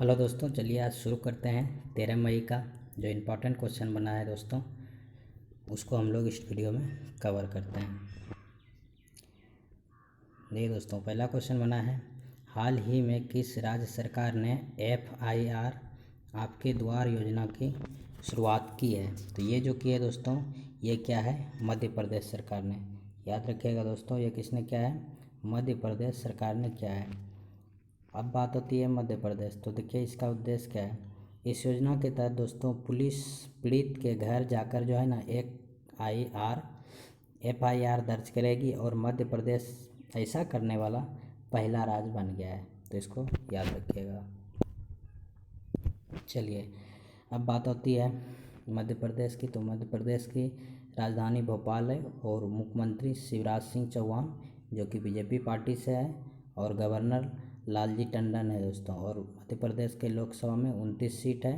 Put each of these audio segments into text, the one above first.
Hello दोस्तों, चलिए आज शुरू करते हैं 13 मई का जो इम्पोर्टेंट क्वेश्चन बना है दोस्तों, उसको हम लोग इस वीडियो में कवर करते हैं। देखिए दोस्तों, पहला क्वेश्चन बना है, हाल ही में किस राज्य सरकार ने FIR आपके द्वार योजना की शुरुआत की है? तो ये जो की है दोस्तों, ये क्या है? मध्य प्रदेश सरकार ने। याद रखिएगा दोस्तों, ये किसने क्या है? मध्य प्रदेश सरकार ने क्या है। अब बात होती है मध्य प्रदेश, तो देखिए इसका उद्देश्य क्या है। इस योजना के तहत दोस्तों पुलिस पीड़ित के घर जाकर जो है ना एक FIR दर्ज करेगी और मध्य प्रदेश ऐसा करने वाला पहला राज्य बन गया है, तो इसको याद रखिएगा। चलिए अब बात होती है मध्य प्रदेश की, तो मध्य प्रदेश की राजधानी भोपाल है और मुख्यमंत्री शिवराज सिंह चौहान जो कि BJP पार्टी से है और गवर्नर लालजी टंडन है दोस्तों। और मध्य प्रदेश के लोकसभा में 29 सीट है,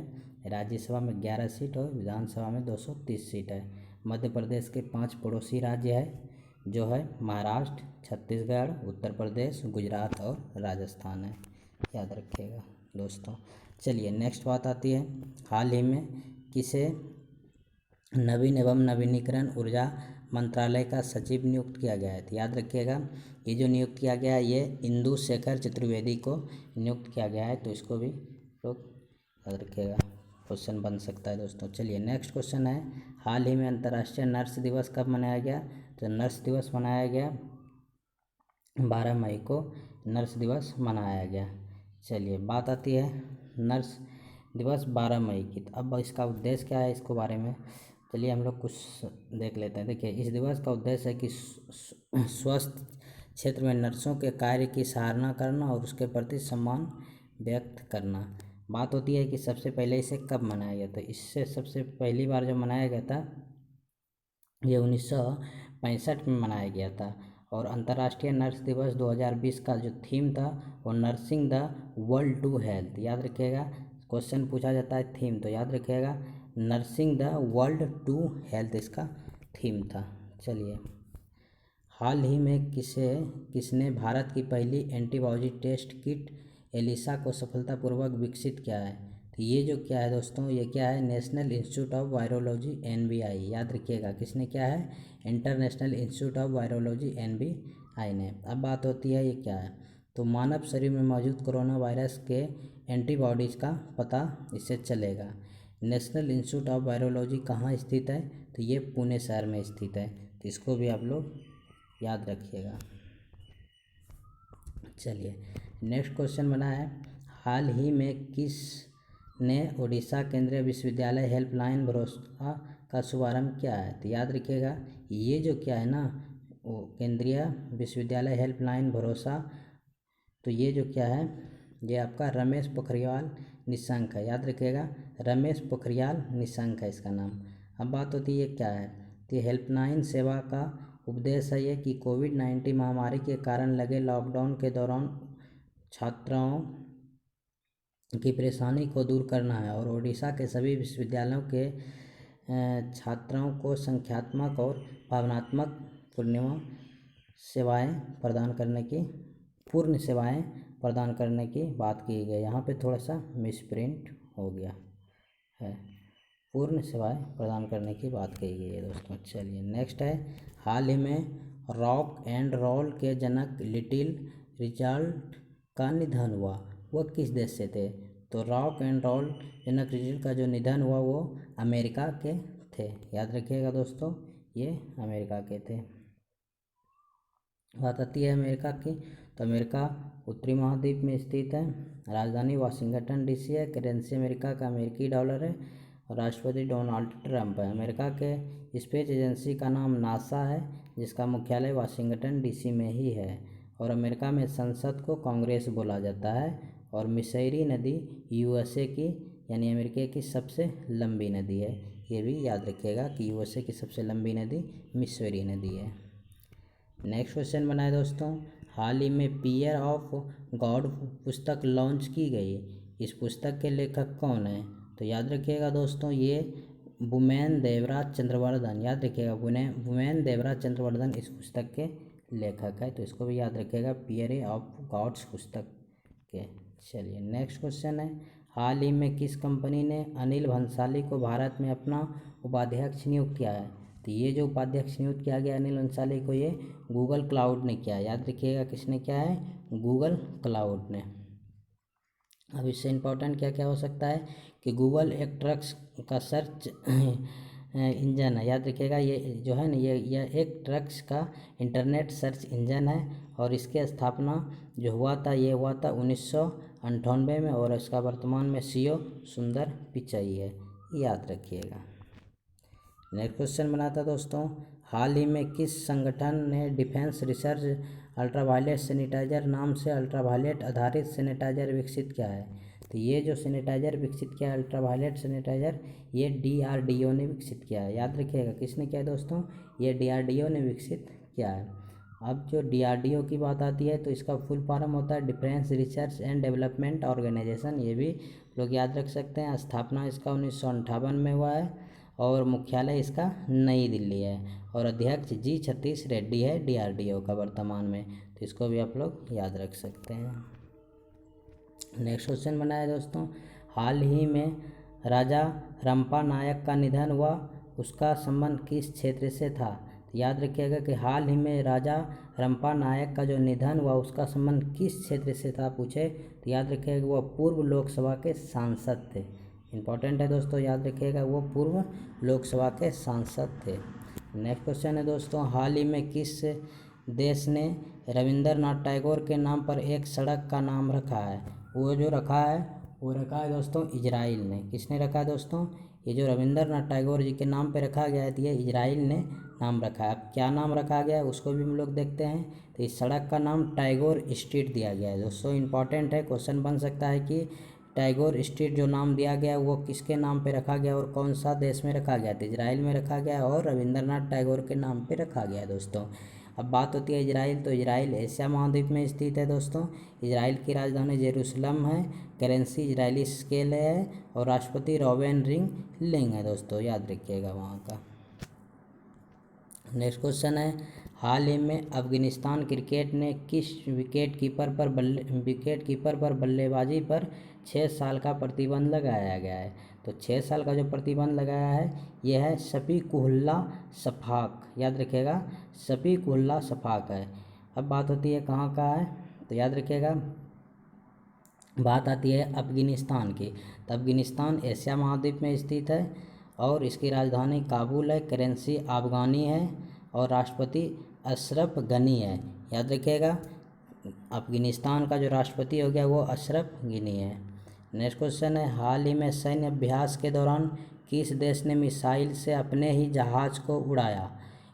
राज्यसभा में 11 सीट और विधानसभा में 230 सीट है। मध्य प्रदेश के 5 पड़ोसी राज्य है जो है महाराष्ट्र, छत्तीसगढ़, उत्तर प्रदेश, गुजरात और राजस्थान है। याद रखिएगा दोस्तों। चलिए नेक्स्ट बात आती है, हाल ही में किसे नवीन एवं नवीनीकरण ऊर्जा मंत्रालय का सचिव नियुक्त किया गया है? तो याद रखिएगा, ये जो नियुक्त किया गया है ये इंदु शेखर चतुर्वेदी को नियुक्त किया गया है, तो इसको भी लोग याद रखिएगा, क्वेश्चन बन सकता है दोस्तों। चलिए नेक्स्ट क्वेश्चन है, हाल ही में अंतर्राष्ट्रीय नर्स दिवस कब मनाया गया? तो नर्स दिवस मनाया गया 12 मई को नर्स दिवस मनाया गया। चलिए बात आती है नर्स दिवस 12 मई की, तो अब इसका उद्देश्य क्या है, इसको बारे में चलिए हम लोग कुछ देख लेते हैं। देखिए इस दिवस का उद्देश्य है कि स्वास्थ्य क्षेत्र में नर्सों के कार्य की सराहना करना और उसके प्रति सम्मान व्यक्त करना। बात होती है कि सबसे पहले इसे कब मनाया गया? तो इससे सबसे पहली बार जो मनाया गया था ये 1965 में मनाया गया था। और अंतर्राष्ट्रीय नर्स दिवस 2020 का जो थीम था वो nursing the world to health. याद रखिएगा, क्वेश्चन पूछा जाता है थीम, तो याद रखिएगा nursing the world to health इसका थीम था। चलिए हाल ही में किसने भारत की पहली एंटीबॉडी टेस्ट किट एलिसा को सफलतापूर्वक विकसित किया है? तो ये जो क्या है दोस्तों, ये क्या है? National institute of virology NVI। याद रखिएगा किसने क्या है? International institute of virology NVI ने। अब बात होती है ये क्या है, तो मानव शरीर में मौजूद कोरोना वायरस के एंटीबॉडीज़ का पता इससे चलेगा। नेशनल इंस्टीट्यूट ऑफ वायरोलॉजी कहाँ स्थित है? तो ये पुणे शहर में स्थित है, तो इसको भी आप लोग याद रखिएगा। चलिए नेक्स्ट क्वेश्चन बना है, हाल ही में किस ने उड़ीसा केंद्रीय विश्वविद्यालय हेल्पलाइन भरोसा का शुभारंभ किया है? तो याद रखिएगा ये जो क्या है ना, वो केंद्रीय विश्वविद्यालय हेल्पलाइन भरोसा, तो ये जो क्या है ये आपका रमेश पोखरियाल निशंक है। याद रखिएगा रमेश पोखरियाल निशंक है इसका नाम। अब बात होती है ये क्या है, तो हेल्पलाइन सेवा का उपदेश है ये कि कोविड-19 महामारी के कारण लगे लॉकडाउन के दौरान छात्राओं की परेशानी को दूर करना है और उड़ीसा के सभी विश्वविद्यालयों के छात्रों को संख्यात्मक और भावनात्मक सेवाएं प्रदान करने की बात की गई। यहाँ पे थोड़ा सा मिसप्रिंट हो गया है, पूर्ण सेवाएं प्रदान करने की बात कही गई है दोस्तों। चलिए नेक्स्ट है, हाल ही में रॉक एंड रोल के जनक लिटिल रिचर्ड का निधन हुआ, वह किस देश से थे? तो रॉक एंड रोल जनक लिटिल का जो निधन हुआ वो अमेरिका के थे। याद रखिएगा दोस्तों ये अमेरिका के थे। बात आती है अमेरिका की, तो अमेरिका उत्तरी महाद्वीप में स्थित है, राजधानी वाशिंगटन DC है, करेंसी अमेरिका का अमेरिकी डॉलर है और राष्ट्रपति डोनाल्ड ट्रंप है। अमेरिका के स्पेस एजेंसी का नाम नासा है जिसका मुख्यालय वाशिंगटन DC में ही है। और अमेरिका में संसद को कांग्रेस बोला जाता है। और मिसौरी नदी USA की यानी अमेरिका की सबसे लंबी नदी है, ये भी याद रखिएगा कि USA की सबसे लंबी नदी मिसौरी नदी है। नेक्स्ट क्वेश्चन बनाए दोस्तों, हाल ही में पीयर ऑफ गॉड पुस्तक लॉन्च की गई, इस पुस्तक के लेखक कौन है? तो याद रखिएगा दोस्तों ये वुमेन देवराज चंद्रवर्धन। याद रखिएगा वुमेन देवराज चंद्रवर्धन इस पुस्तक के लेखक है, तो इसको भी याद रखिएगा पीयर ऑफ गॉड्स पुस्तक के। चलिए नेक्स्ट क्वेश्चन है, हाल ही में किस कंपनी ने अनिल भंसाली को भारत में अपना उपाध्यक्ष नियुक्त किया है? तो ये जो उपाध्यक्ष नियुक्त किया गया अनिल भंसाली को, ये गूगल क्लाउड ने किया है। याद रखिएगा किसने किया है? गूगल क्लाउड ने। अब इससे इम्पोर्टेंट क्या क्या हो सकता है कि गूगल एक ट्रक्स का सर्च इंजन है। याद रखिएगा ये जो है ना, ये एक ट्रक्स का इंटरनेट सर्च इंजन है और इसकी स्थापना जो हुआ था, ये हुआ था 1998 में और इसका वर्तमान में सीईओ सुंदर पिचाई है। याद रखिएगा। नेक्स्ट क्वेश्चन बनाता दोस्तों, हाल ही में किस संगठन ने डिफेंस रिसर्च अल्ट्रावायलेट सैनिटाइजर नाम से अल्ट्रावायलेट आधारित सैनिटाइजर विकसित किया है? तो ये जो सैनिटाइजर विकसित किया है अल्ट्रावायलेट सैनिटाइजर, ये DRDO ने विकसित किया है। याद रखिएगा किसने किया है दोस्तों? ये DRDO ने विकसित किया है। अब जो DRDO की बात आती है तो इसका फुल फॉर्म होता है Defence Research and Development Organisation. ये भी लोग याद रख सकते हैं। स्थापना इसका 1958 में हुआ है और मुख्यालय इसका नई दिल्ली है और अध्यक्ष जी सतीश रेड्डी है DRDO का वर्तमान में। तो इसको भी आप लोग याद रख सकते हैं। नेक्स्ट क्वेश्चन बना है दोस्तों, हाल ही में राजा रंपा नायक का निधन हुआ, उसका संबंध किस क्षेत्र से था? तो याद रखिएगा कि हाल ही में राजा रंपा नायक का जो निधन हुआ उसका संबंध किस क्षेत्र से था पूछे तो याद रखिएगा वह पूर्व लोकसभा के सांसद थे। इंपॉर्टेंट है दोस्तों, याद रखिएगा वो पूर्व लोकसभा के सांसद थे। नेक्स्ट क्वेश्चन है दोस्तों, हाल ही में किस देश ने रविंद्रनाथ टैगोर के नाम पर एक सड़क का नाम रखा है? वो जो रखा है वो रखा है दोस्तों इजराइल ने। किसने रखा है दोस्तों? ये जो रविंद्रनाथ टैगोर जी के नाम पे रखा गया है तो ये इजराइल ने नाम रखा है। अब क्या नाम रखा गया है उसको भी हम लोग देखते हैं। तो इस सड़क का नाम टैगोर स्ट्रीट दिया गया है दोस्तों। इंपॉर्टेंट है, क्वेश्चन बन सकता है कि टैगोर स्ट्रीट जो नाम दिया गया वो किसके नाम पे रखा गया और कौन सा देश में रखा गया? तो इजराइल में रखा गया और रविंद्रनाथ टैगोर के नाम पे रखा गया है दोस्तों। अब बात होती है इजराइल, तो इजराइल एशिया महाद्वीप में स्थित है दोस्तों। इजराइल की राजधानी जेरूसलम है, करेंसी इजरायली स्केल है और राष्ट्रपति रोबेन रिवलिन है दोस्तों। याद रखिएगा वहाँ का। नेक्स्ट क्वेश्चन है, हाल ही में अफगानिस्तान क्रिकेट ने किस विकेट कीपर पर बल्लेबाजी पर 6 साल का प्रतिबंध लगाया गया है? तो 6 साल का जो प्रतिबंध लगाया है यह है शफीकुल्लाह शफाक। याद रखिएगा शफीकुल्लाह शफाक है। अब बात होती है कहाँ का है तो याद रखिएगा बात आती है अफगानिस्तान की। तो अफगानिस्तान एशिया महाद्वीप में स्थित है और इसकी राजधानी काबुल है, करेंसी अफगानी है और राष्ट्रपति अशरफ गनी है। याद रखिएगा अफगानिस्तान का जो राष्ट्रपति हो गया वो अशरफ गनी है। नेक्स्ट क्वेश्चन है, हाल ही में सैन्य अभ्यास के दौरान किस देश ने मिसाइल से अपने ही जहाज़ को उड़ाया?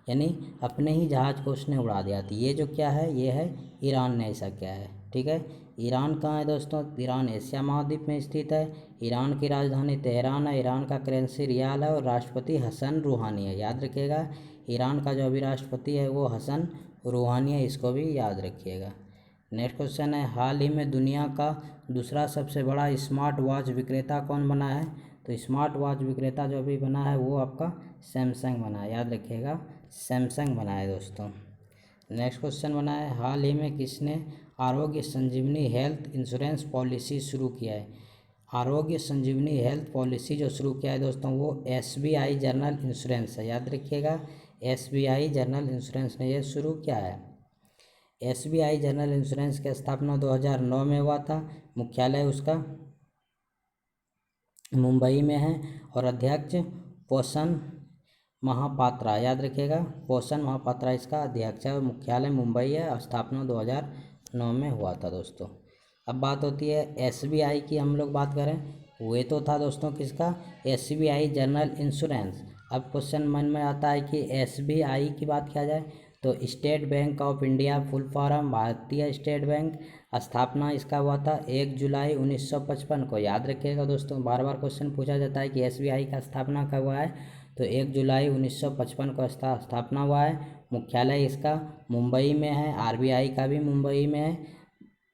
यानी अपने ही जहाज़ को उसने उड़ा दिया। तो ये जो क्या है ये है ईरान ने ऐसा किया है। ठीक है, ईरान कहाँ है दोस्तों? ईरान एशिया महाद्वीप में स्थित है। ईरान की राजधानी तेहरान है, ईरान का करेंसी रियाल है और राष्ट्रपति हसन रूहानी है। याद रखिएगा ईरान का जो अभी राष्ट्रपति है वो हसन रूहानी है, इसको भी याद रखिएगा। नेक्स्ट क्वेश्चन है, हाल ही में दुनिया का दूसरा सबसे बड़ा स्मार्ट वॉच विक्रेता कौन बना है? तो स्मार्ट वॉच विक्रेता जो अभी बना है वो आपका सैमसंग बना है। याद रखिएगा सैमसंग बना है दोस्तों। नेक्स्ट क्वेश्चन बना है, हाल ही में किसने आरोग्य संजीवनी हेल्थ इंश्योरेंस पॉलिसी शुरू किया है? आरोग्य संजीवनी हेल्थ पॉलिसी जो शुरू किया है दोस्तों वो SBI जनरल इंश्योरेंस है। याद रखिएगा SBI जनरल इंश्योरेंस ने यह शुरू किया है। SBI जनरल इंश्योरेंस की स्थापना 2009 में हुआ था। मुख्यालय उसका मुंबई में है और अध्यक्ष पोषण महापात्रा। याद रखिएगा पोषण महापात्रा इसका अध्यक्ष है और मुख्यालय मुंबई है और स्थापना 2009 में हुआ था दोस्तों। अब बात होती है SBI की, हम लोग बात करें वो तो था दोस्तों किसका? SBI general insurance. अब क्वेश्चन मन में आता है कि SBI की बात किया जाए तो state bank of India full form भारतीय स्टेट बैंक। स्थापना इसका हुआ था 1 जुलाई 1955 को। याद रखिएगा दोस्तों बार बार क्वेश्चन पूछा जाता है कि SBI का स्थापना कब हुआ है तो 1 जुलाई 1955 को स्थापना हुआ है। मुख्यालय इसका मुंबई में है, RBI का भी मुंबई में है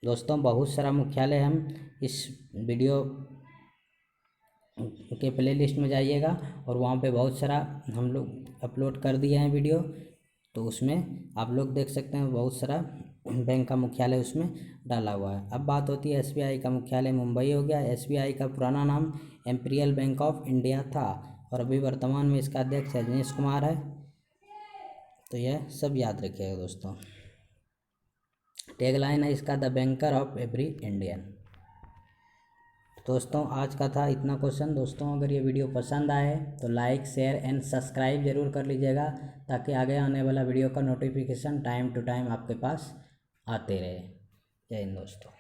दोस्तों। बहुत सारा मुख्यालय हम इस वीडियो के प्लेलिस्ट में जाइएगा और वहाँ पे बहुत सारा हम लोग अपलोड कर दिए हैं वीडियो, तो उसमें आप लोग देख सकते हैं बहुत सारा बैंक का मुख्यालय उसमें डाला हुआ है। अब बात होती है एसबीआई का मुख्यालय मुंबई हो गया। एसबीआई का पुराना नाम इम्पीरियल बैंक ऑफ इंडिया था और अभी वर्तमान में इसका अध्यक्ष रजनीश कुमार है। तो यह सब याद रखिएगा दोस्तों। टैगलाइन है इसका, the banker of every Indian. दोस्तों आज का था इतना क्वेश्चन। दोस्तों अगर ये वीडियो पसंद आए तो लाइक शेयर एंड सब्सक्राइब जरूर कर लीजिएगा, ताकि आगे आने वाला वीडियो का नोटिफिकेशन टाइम टू टाइम आपके पास आते रहे। जय हिंद दोस्तों।